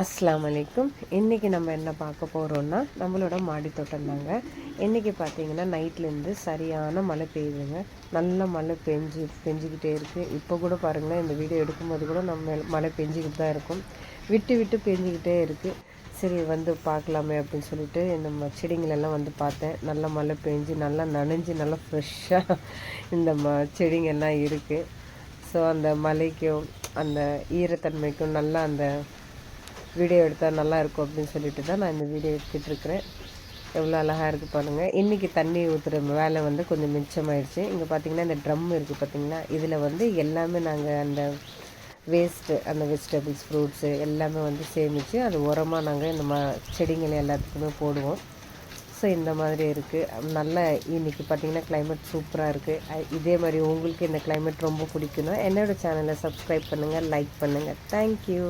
அஸ்ஸலாமு அலைக்கும். இன்றைக்கி நம்ம என்ன பார்க்க போகிறோன்னா நம்மளோட மாடி தோட்டம் தாங்க. இன்றைக்கி பார்த்தீங்கன்னா நைட்லேருந்து சரியான மழை பெய்யுதுங்க. நல்ல மழை பெஞ்சிக்கிட்டே இருக்குது. இப்போ கூட பாருங்களேன், இந்த வீடியோ எடுக்கும்போது கூட நம்ம மழை பெஞ்சிக்கிட்டு தான் இருக்கும். விட்டு விட்டு பெஞ்சிக்கிட்டே இருக்குது. சரி வந்து பார்க்கலாமே அப்படின்னு சொல்லிட்டு நம்ம செடிங்களெல்லாம் வந்து பார்த்தேன். நல்ல மழை பெஞ்சு நல்லா நனைஞ்சு நல்லா ஃப்ரெஷ்ஷாக இந்த செடிங்கெல்லாம் இருக்குது. ஸோ அந்த மழைக்கும் அந்த ஈரத்தன்மைக்கும் நல்லா அந்த வீடியோ எடுத்தால் நல்லாயிருக்கும் அப்படின்னு சொல்லிட்டு தான் நான் இந்த வீடியோ எடுத்துகிட்ருக்கிறேன். எவ்வளோ அழகாக இருக்குது பாருங்கள். இன்றைக்கி தண்ணி ஊற்றுற வேலை வந்து கொஞ்சம் மிச்சமாயிடுச்சு. இங்கே பார்த்திங்கன்னா இந்த ட்ரம் இருக்குது பார்த்திங்களா, இதில் வந்து எல்லாமே நாங்கள் அந்த வேஸ்ட்டு அந்த வெஜிடபிள்ஸ் ஃப்ரூட்ஸு எல்லாமே வந்து சேமித்து அது உரமாக நாங்கள் இந்த செடிங்களை எல்லாத்துக்குமே போடுவோம். ஸோ இந்த மாதிரி இருக்குது. நல்லா இன்றைக்கி பார்த்திங்கன்னா கிளைமேட் சூப்பராக இருக்குது. இதே மாதிரி உங்களுக்கு இந்த கிளைமேட் ரொம்ப பிடிக்குன்னா என்னோடய சேனலை சப்ஸ்கிரைப் பண்ணுங்கள், லைக் பண்ணுங்கள். தேங்க்யூ.